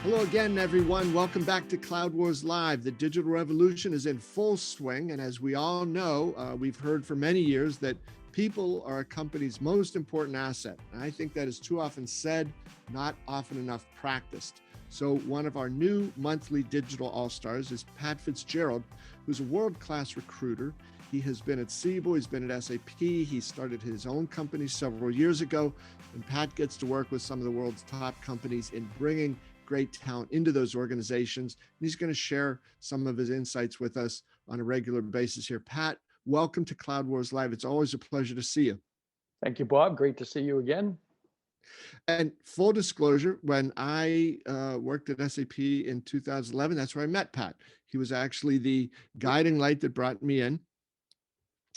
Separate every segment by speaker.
Speaker 1: Hello again, everyone. Welcome back to Cloud Wars Live. The digital revolution is in full swing. And as we all know, we've heard for many years that people are a company's most important asset. And I think that is too often said, not often enough practiced. So one of our new monthly digital all-stars is Pat Fitzgerald, who's a world-class recruiter. He has been at Siebel, he's been at SAP, he started his own company several years ago, and Pat gets to work with some of the world's top companies in bringing great talent into those organizations. And he's going to share some of his insights with us on a regular basis here. Pat, welcome to Cloud Wars Live. It's always a pleasure to see you.
Speaker 2: Thank you, Bob. Great to see you again.
Speaker 1: And full disclosure, when I worked at SAP in 2011, that's where I met Pat. He was actually the guiding light that brought me in.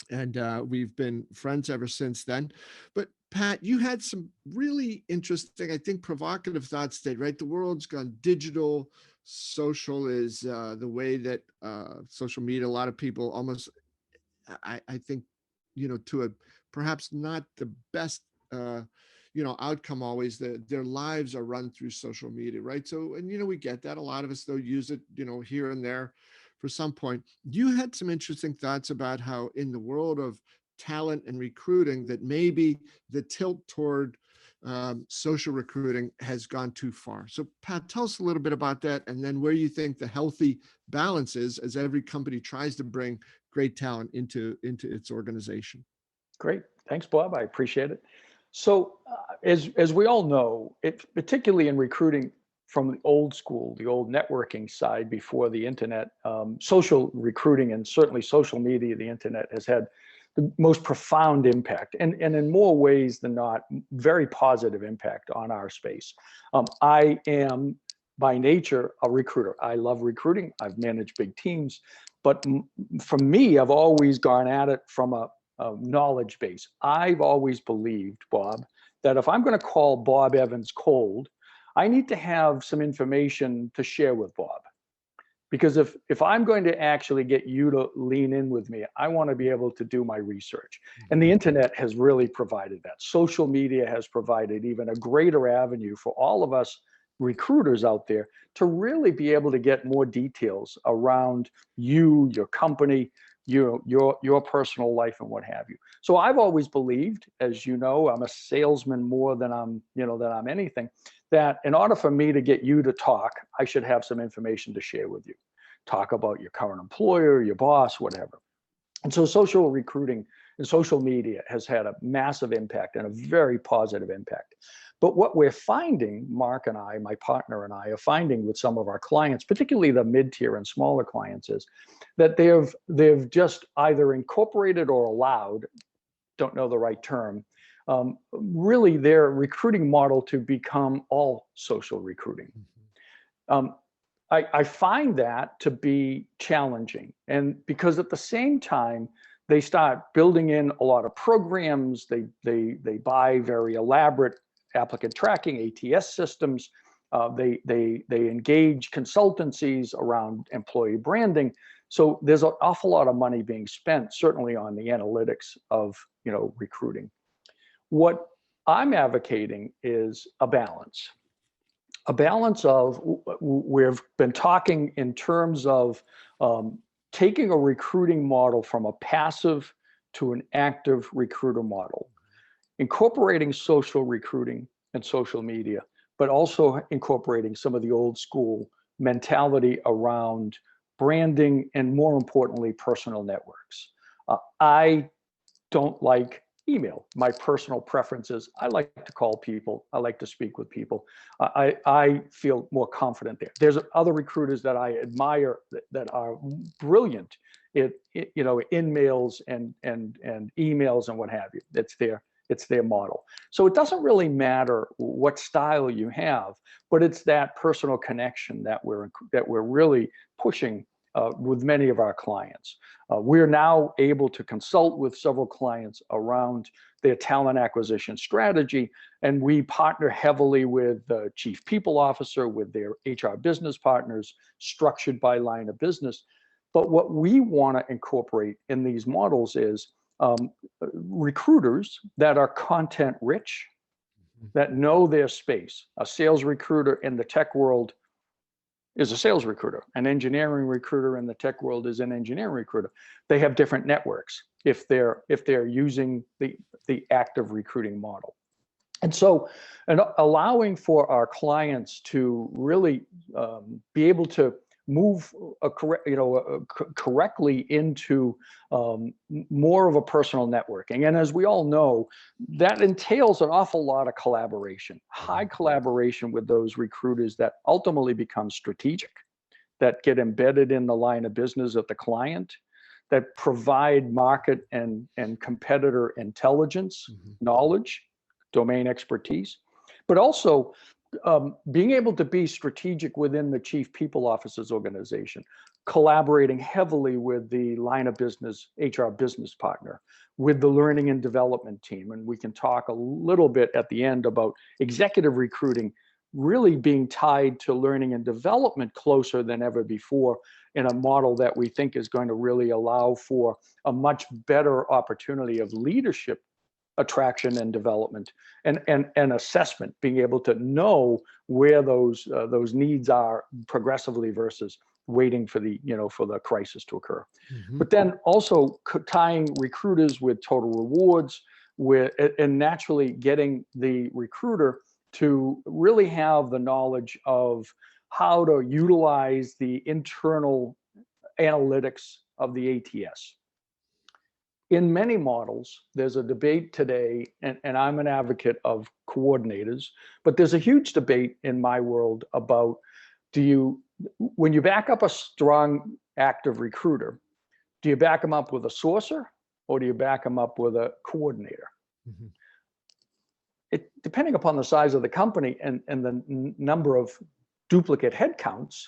Speaker 1: And we've been friends ever since then. But Pat, you had some really interesting, I think, provocative thoughts today, right? The world's gone digital. Social is the way that social media, a lot of people almost, I think, to a perhaps not the best, outcome always. Their lives are run through social media, right? So, and, we get that. A lot of us, though, use it, here and there for some point. You had some interesting thoughts about how in the world of talent and recruiting that maybe the tilt toward social recruiting has gone too far. So Pat, tell us a little bit about that, and then where you think the healthy balance is as every company tries to bring great talent into its organization.
Speaker 2: Great. Thanks, Bob. I appreciate it. So as we all know, particularly in recruiting from the old school, the old networking side before the internet, social recruiting and certainly social media, the internet has had the most profound impact, and in more ways than not, very positive impact on our space. I am by nature a recruiter. I love recruiting. I've managed big teams, but for me, I've always gone at it from a knowledge base. I've always believed, Bob, that if I'm going to call Bob Evans cold, I need to have some information to share with Bob. Because if I'm going to actually get you to lean in with me, I want to be able to do my research. And the internet has really provided that. Social media has provided even a greater avenue for all of us recruiters out there to really be able to get more details around you, your company, your personal life and what have you. So I've always believed, as you know, I'm a salesman more than I'm anything, that in order for me to get you to talk, I should have some information to share with you. Talk about your current employer, your boss, whatever. And so social recruiting and social media has had a massive impact and a very positive impact. But what we're finding, Mark and I, my partner and I, are finding with some of our clients, particularly the mid-tier and smaller clients, is that they've just either incorporated or allowed, don't know the right term, really their recruiting model to become all social recruiting. I find that to be challenging, and because at the same time they start building in a lot of programs, they buy very elaborate applicant tracking ATS systems, they engage consultancies around employee branding. So there's an awful lot of money being spent, certainly on the analytics of recruiting. What I'm advocating is a balance of, we've been talking in terms of taking a recruiting model from a passive to an active recruiter model, incorporating social recruiting and social media, but also incorporating some of the old school mentality around branding and, more importantly, personal networks. I don't like email. My personal preference is I like to call people. I like to speak with people. I feel more confident there. There's other recruiters that I admire that are brilliant in mails and emails and what have you. It's their model. So it doesn't really matter what style you have, but it's that personal connection that we're really pushing with many of our clients. We're now able to consult with several clients around their talent acquisition strategy, and we partner heavily with the chief people officer, with their HR business partners, structured by line of business. But what we want to incorporate in these models is recruiters that are content rich, that know their space. A sales recruiter in the tech world is a sales recruiter. An engineering recruiter in the tech world is an engineering recruiter. They have different networks if they're using the active recruiting model. And so, allowing for our clients to really be able to move correctly into more of a personal networking. And as we all know, that entails an awful lot of collaboration, high collaboration with those recruiters that ultimately become strategic, that get embedded in the line of business of the client, that provide market and competitor intelligence, knowledge, domain expertise, but also being able to be strategic within the chief people officer's organization, collaborating heavily with the line of business, HR business partner, with the learning and development team. And we can talk a little bit at the end about executive recruiting really being tied to learning and development closer than ever before, in a model that we think is going to really allow for a much better opportunity of leadership attraction and development and assessment, being able to know where those needs are progressively versus waiting for the crisis to occur. But then also tying recruiters with total rewards, and naturally getting the recruiter to really have the knowledge of how to utilize the internal analytics of the ATS. In many models, there's a debate today, and I'm an advocate of coordinators, but there's a huge debate in my world about, when you back up a strong active recruiter, do you back them up with a sourcer or do you back them up with a coordinator? Depending upon the size of the company and the number of duplicate headcounts,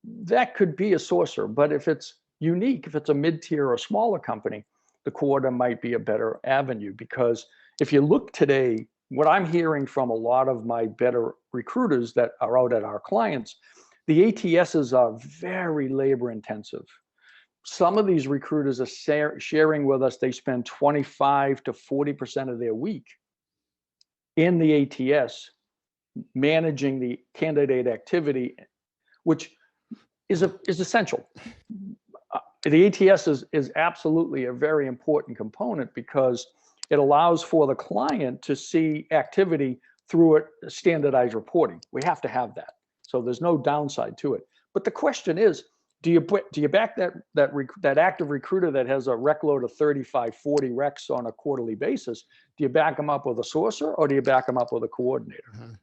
Speaker 2: that could be a sourcer. But if it's unique, if it's a mid-tier or smaller company, the coordinator might be a better avenue. Because if you look today, what I'm hearing from a lot of my better recruiters that are out at our clients, the ATSs are very labor intensive. Some of these recruiters are sharing with us they spend 25 to 40% of their week in the ATS managing the candidate activity, which is essential. The ATS is absolutely a very important component because it allows for the client to see activity through a standardized reporting. We have to have that. So there's no downside to it. But the question is, do you back that active recruiter that has a rec load of 35, 40 recs on a quarterly basis? Do you back them up with a sourcer or do you back them up with a coordinator?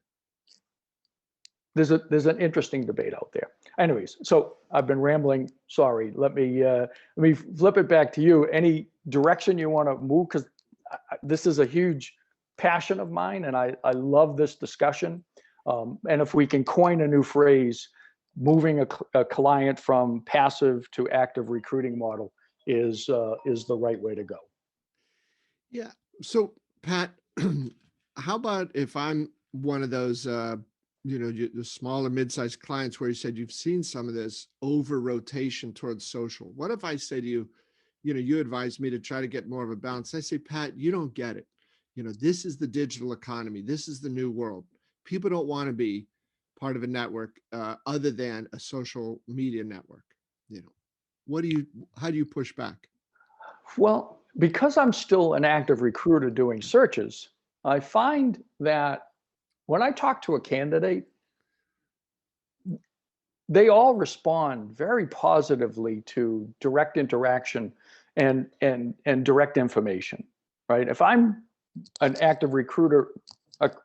Speaker 2: There's an interesting debate out there. Anyways, so I've been rambling. Sorry. Let me flip it back to you. Any direction you want to move? Because this is a huge passion of mine, and I love this discussion. And if we can coin a new phrase, moving a client from passive to active recruiting model is the right way to go.
Speaker 1: Yeah. So Pat, how about if I'm one of those, the smaller mid-sized clients where you said you've seen some of this over rotation towards social? What if I say to you, you advise me to try to get more of a balance. I say, Pat, you don't get it. This is the digital economy. This is the new world. People don't want to be part of a network other than a social media network. How do you push back?
Speaker 2: Well, because I'm still an active recruiter doing searches, I find that when I talk to a candidate, they all respond very positively to direct interaction and direct information, right? If I'm an active recruiter,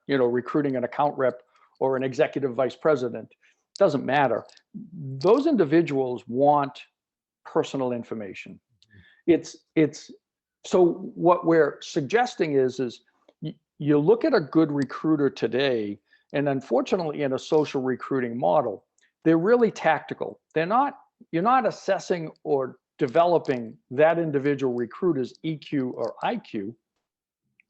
Speaker 2: recruiting an account rep or an executive vice president, doesn't matter. Those individuals want personal information. So what we're suggesting is you look at a good recruiter today, and unfortunately in a social recruiting model, they're really tactical. You're not assessing or developing that individual recruiter's EQ or IQ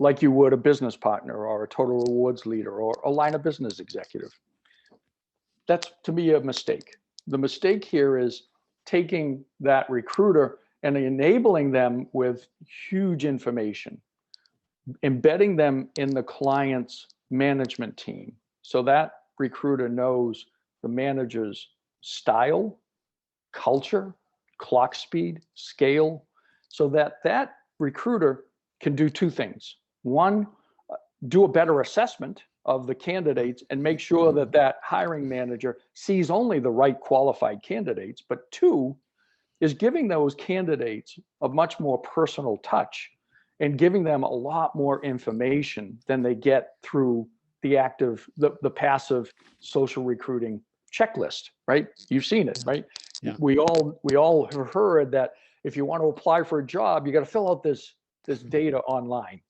Speaker 2: like you would a business partner or a total rewards leader or a line of business executive. That's, to me, a mistake. The mistake here is taking that recruiter and enabling them with huge information, embedding them in the client's management team so that recruiter knows the manager's style, culture, clock speed, scale, so that that recruiter can do two things. One, do a better assessment of the candidates and make sure that that hiring manager sees only the right qualified candidates. But two, is giving those candidates a much more personal touch and giving them a lot more information than they get through the passive social recruiting checklist, right? You've seen it, right?
Speaker 1: Yeah.
Speaker 2: We all have heard that if you want to apply for a job, you got to fill out this data online.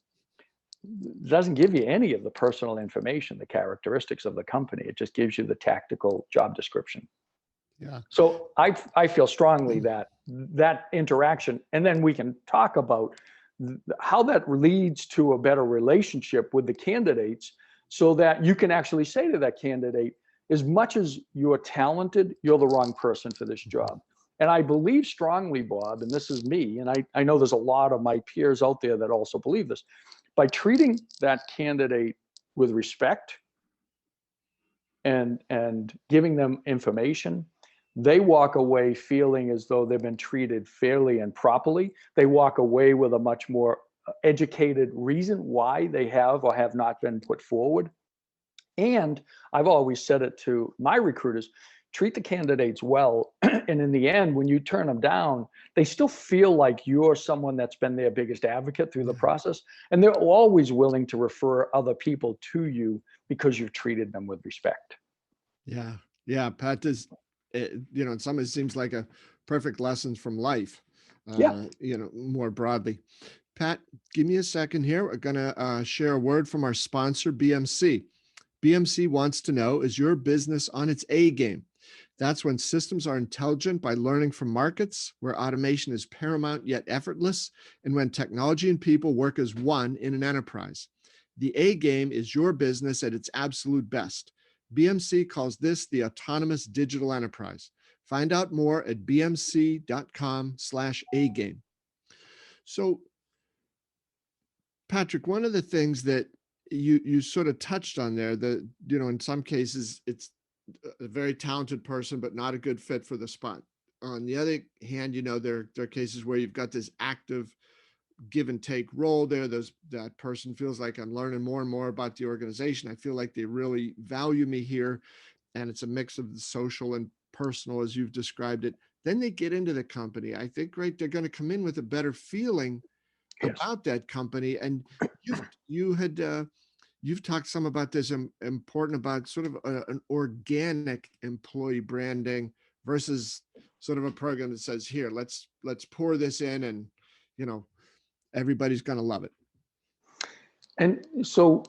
Speaker 2: It doesn't give you any of the personal information, the characteristics of the company. It just gives you the tactical job description.
Speaker 1: Yeah.
Speaker 2: So I feel strongly that that interaction, and then we can talk about how that leads to a better relationship with the candidates, so that you can actually say to that candidate, as much as you're talented, you're the wrong person for this job. And I believe strongly, Bob, and this is me, and I know there's a lot of my peers out there that also believe this, by treating that candidate with respect and giving them information, they walk away feeling as though they've been treated fairly and properly. They walk away with a much more educated reason why they have or have not been put forward. And I've always said it to my recruiters, treat the candidates well. And in the end, when you turn them down, they still feel like you're someone that's been their biggest advocate through the process. And they're always willing to refer other people to you because you've treated them with respect.
Speaker 1: Yeah. Yeah. Pat, does, in some ways seems like a perfect lesson from life,
Speaker 2: Yeah.
Speaker 1: More broadly. Pat, give me a second here. We're going to share a word from our sponsor, BMC. BMC wants to know, is your business on its A game? That's when systems are intelligent by learning from markets, where automation is paramount yet effortless, and when technology and people work as one in an enterprise. The A game is your business at its absolute best. BMC calls this the autonomous digital enterprise. Find out more at bmc.com/A-game. So, Patrick, one of the things that you sort of touched on there, that, in some cases it's a very talented person, but not a good fit for the spot. On the other hand, there are cases where you've got this active give and take role there. That person feels like I'm learning more and more about the organization. I feel like they really value me here. And it's a mix of the social and personal, as you've described it. Then they get into the company. I think, right, they're going to come in with a better feeling about that company. And you've talked some about this, important about sort of an organic employee branding versus sort of a program that says, here, let's pour this in, and everybody's going to love it.
Speaker 2: And so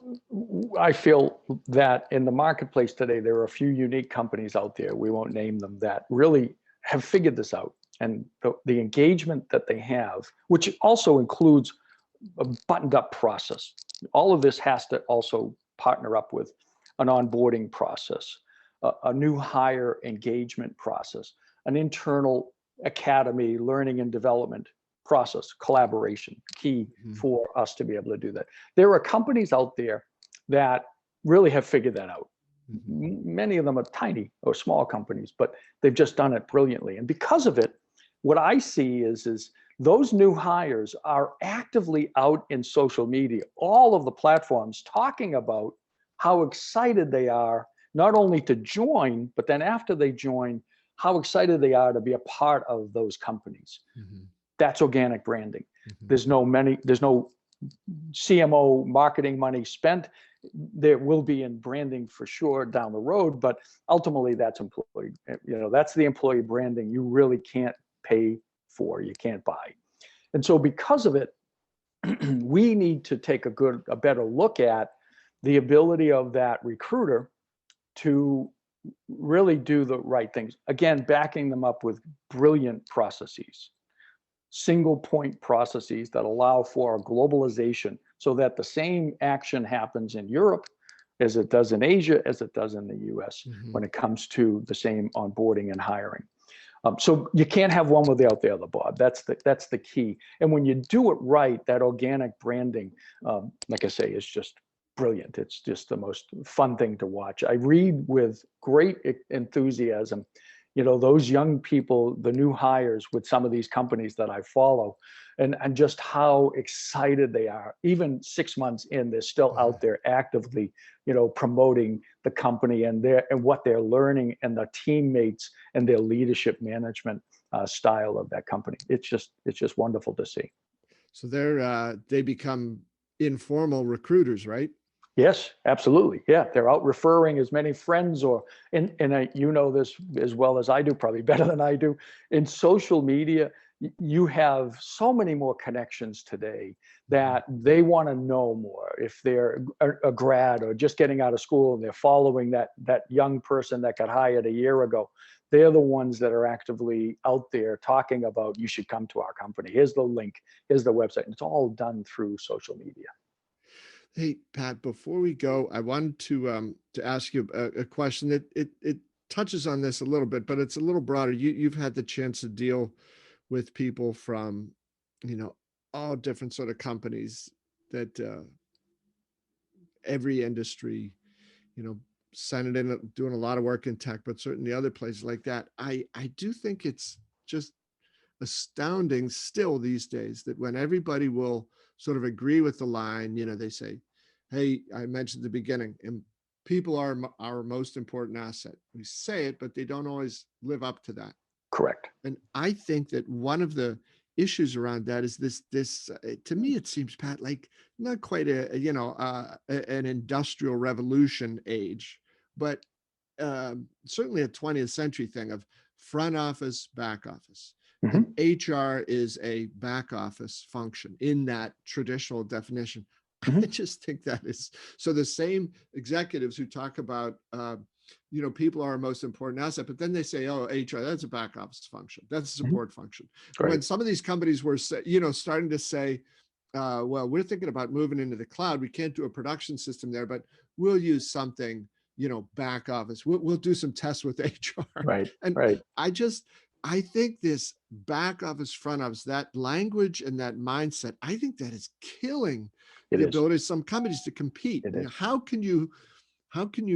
Speaker 2: I feel that in the marketplace today, there are a few unique companies out there, we won't name them, that really have figured this out. And the engagement that they have, which also includes a buttoned up process. All of this has to also partner up with an onboarding process, a new hire engagement process, an internal academy learning and development process, collaboration, key for us to be able to do that. There are companies out there that really have figured that out. Many of them are tiny or small companies, but they've just done it brilliantly. And because of it, what I see is those new hires are actively out in social media, all of the platforms, talking about how excited they are, not only to join, but then after they join, how excited they are to be a part of those companies. That's organic branding. There's no CMO marketing money spent. There will be in branding for sure down the road, but ultimately that's employee, that's the employee branding you really can't pay for, you can't buy. And so because of it, we need to take a better look at the ability of that recruiter to really do the right things. Again, backing them up with brilliant processes, single point processes that allow for globalization, so that the same action happens in Europe as it does in Asia, as it does in the US, when it comes to the same onboarding and hiring. So you can't have one without the other, Bob. That's the key. And when you do it right, that organic branding, like I say, is just brilliant. It's just the most fun thing to watch. I read with great enthusiasm those young people, the new hires with some of these companies that I follow, and just how excited they are. Even 6 months in, they're still out there actively, promoting the company and what they're learning, and the teammates and their leadership management style of that company. It's just wonderful to see.
Speaker 1: So they become informal recruiters, right?
Speaker 2: Yes, absolutely. Yeah, they're out referring as many friends, and you know this as well as I do, probably better than I do. In social media, you have so many more connections today that they want to know more. If they're a grad or just getting out of school and they're following that young person that got hired a year ago, they're the ones that are actively out there talking about, you should come to our company. Here's the link, here's the website. And it's all done through social media.
Speaker 1: Hey, Pat, before we go, I wanted to ask you a question that it touches on this a little bit, but it's a little broader. You've had the chance to deal with people from, all different sort of companies that every industry, you know, Senate in doing a lot of work in tech, but certainly other places like that. I do think it's just astounding still these days that when everybody will sort of agree with the line, they say, hey, I mentioned at the beginning, and people are our most important asset. We say it, but they don't always live up to that.
Speaker 2: Correct.
Speaker 1: And I think that one of the issues around that is this to me, it seems, Pat, like not quite an industrial revolution age, but certainly a 20th century thing of front office, back office. And HR is a back office function in that traditional definition. I just think that is so. The same executives who talk about, people are our most important asset, but then they say, oh, HR, that's a back office function. That's a support function.
Speaker 2: Right.
Speaker 1: When some of these companies were, starting to say, well, we're thinking about moving into the cloud. We can't do a production system there, but we'll use something, back office. We'll do some tests with HR.
Speaker 2: Right.
Speaker 1: And
Speaker 2: right.
Speaker 1: I think this back office, front office, that language and that mindset, I think that is killing the ability of some companies to compete. How can you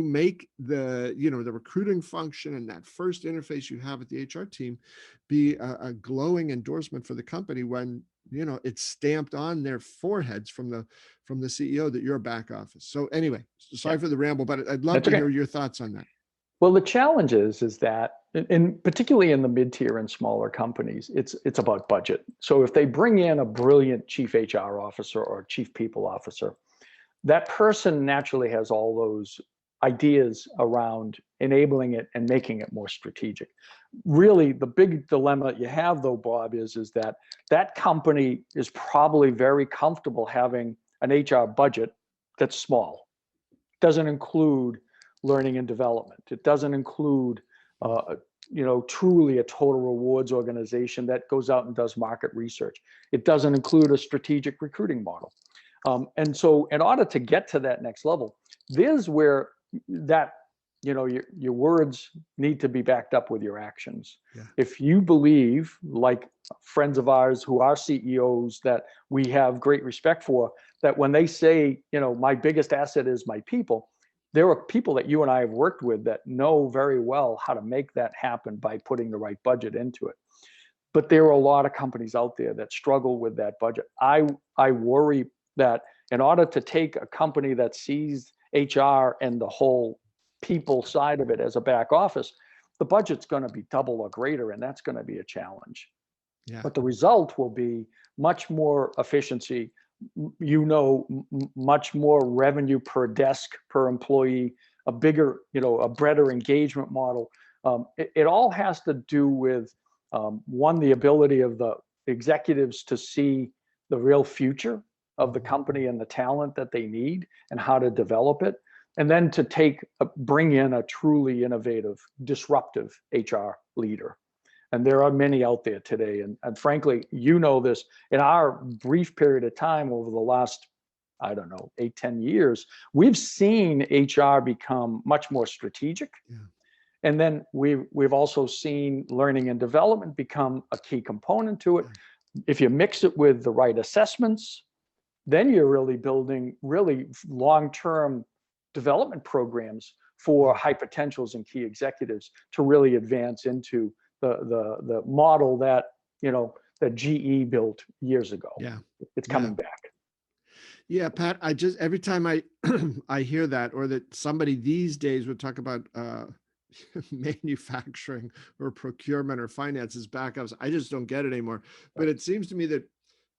Speaker 1: make the recruiting function and that first interface you have with the HR team be a glowing endorsement for the company when it's stamped on their foreheads from the CEO that you're a back office. So anyway, sorry for the ramble, but I'd love to hear your thoughts on that.
Speaker 2: Well, the challenge is that, and particularly in the mid-tier and smaller companies, it's about budget. So if they bring in a brilliant chief HR officer or chief people officer, that person naturally has all those ideas around enabling it and making it more strategic. Really, the big dilemma you have, though, Bob, is that company is probably very comfortable having an HR budget that's small. Doesn't include learning and development. It doesn't include, truly a total rewards organization that goes out and does market research. It doesn't include a strategic recruiting model. And so in order to get to that next level, there's where that, your words need to be backed up with your actions. Yeah. If you believe, like friends of ours who are CEOs that we have great respect for, that when they say, my biggest asset is my people, there are people that you and I have worked with that know very well how to make that happen by putting the right budget into it. But there are a lot of companies out there that struggle with that budget. I worry that in order to take a company that sees HR and the whole people side of it as a back office, the budget's going to be double or greater, and that's going to be a challenge. Yeah. But the result will be much more efficiency, much more revenue per desk, per employee, a bigger, a better engagement model. It all has to do with, one, the ability of the executives to see the real future of the company and the talent that they need and how to develop it. And then to bring in a truly innovative, disruptive HR leader. And there are many out there today. And frankly, this, in our brief period of time over the last, 8-10 years, we've seen HR become much more strategic. Yeah. And then we've also seen learning and development become a key component to it. Yeah. If you mix it with the right assessments, then you're really building really long-term development programs for high potentials and key executives to really advance into the model that, that GE built years ago.
Speaker 1: Yeah.
Speaker 2: It's coming back.
Speaker 1: Yeah, Pat, every time I I hear that, or that somebody these days would talk about manufacturing or procurement or finances backups, I just don't get it anymore. But it seems to me that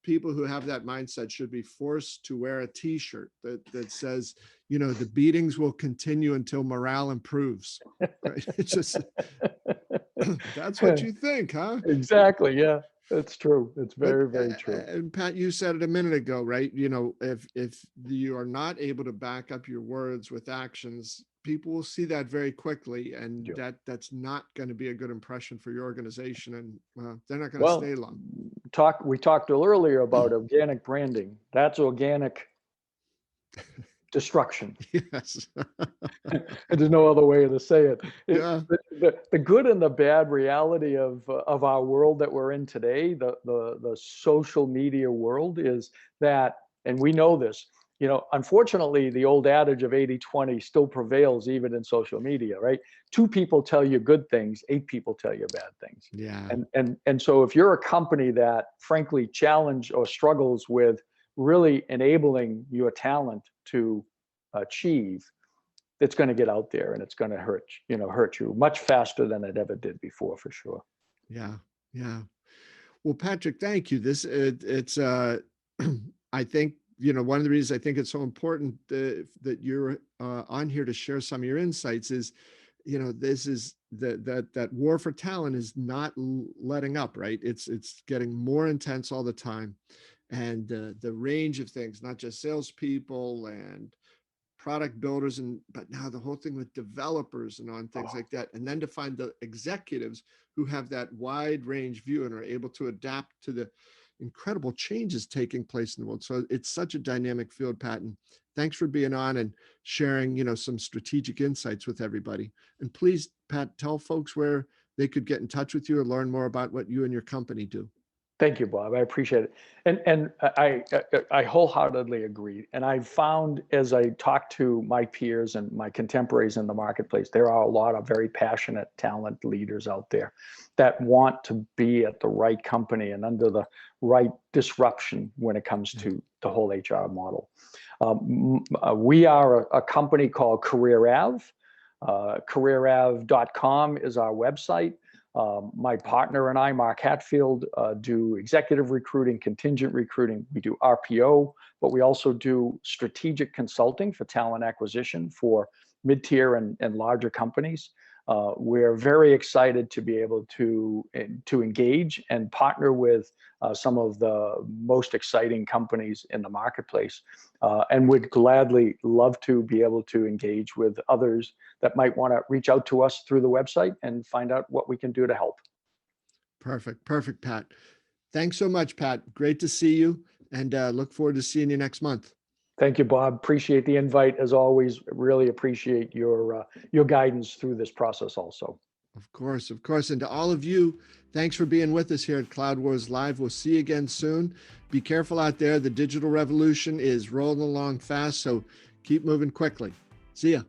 Speaker 1: people who have that mindset should be forced to wear a t-shirt that says, the beatings will continue until morale improves. Right? It's just that's what you think, huh?
Speaker 2: Exactly. Yeah, that's true. It's
Speaker 1: But
Speaker 2: very, very true.
Speaker 1: and Pat, you said it a minute ago, right? If you are not able to back up your words with actions, people will see that very quickly, and
Speaker 2: Yeah.
Speaker 1: that's not going to be a good impression for your organization, and they're not going to
Speaker 2: Well,
Speaker 1: stay long.
Speaker 2: we talked earlier about organic branding. That's organic destruction.
Speaker 1: Yes.
Speaker 2: There's no other way to say it.
Speaker 1: Yeah.
Speaker 2: The good and the bad reality of our world that we're in today, the social media world, is that, and we know this, unfortunately, the old adage of 80-20 still prevails even in social media, right? 2 people tell you good things, 8 people tell you bad things.
Speaker 1: Yeah.
Speaker 2: And so if you're a company that frankly challenge or struggles with really enabling your talent to achieve, it's going to get out there and it's going to hurt you much faster than it ever did before, for sure.
Speaker 1: Yeah. Yeah. Well, Patrick, thank you. It's I think, one of the reasons I think it's so important that you're on here to share some of your insights is, this is that war for talent is not letting up, right? It's getting more intense all the time. And the range of things, not just salespeople and product builders, but now the whole thing with developers and on things like that. And then to find the executives who have that wide range view and are able to adapt to the incredible changes taking place in the world. So it's such a dynamic field, Pat. And thanks for being on and sharing, some strategic insights with everybody. And please, Pat, tell folks where they could get in touch with you or learn more about what you and your company do.
Speaker 2: Thank you, Bob. I appreciate it. And I wholeheartedly agree. And I've found, as I talk to my peers and my contemporaries in the marketplace, there are a lot of very passionate talent leaders out there that want to be at the right company and under the right disruption when it comes to the whole HR model. We are a company called CareerAv. CareerAv.com is our website. My partner and I, Mark Hatfield, do executive recruiting, contingent recruiting. We do RPO, but we also do strategic consulting for talent acquisition for mid-tier and larger companies. We're very excited to be able to engage and partner with some of the most exciting companies in the marketplace, and would gladly love to be able to engage with others that might want to reach out to us through the website and find out what we can do to help.
Speaker 1: Perfect, Pat. Thanks so much, Pat. Great to see you, and look forward to seeing you next month.
Speaker 2: Thank you, Bob. Appreciate the invite. As always, really appreciate your guidance through this process also.
Speaker 1: Of course. And to all of you, thanks for being with us here at Cloud Wars Live. We'll see you again soon. Be careful out there. The digital revolution is rolling along fast, so keep moving quickly. See ya.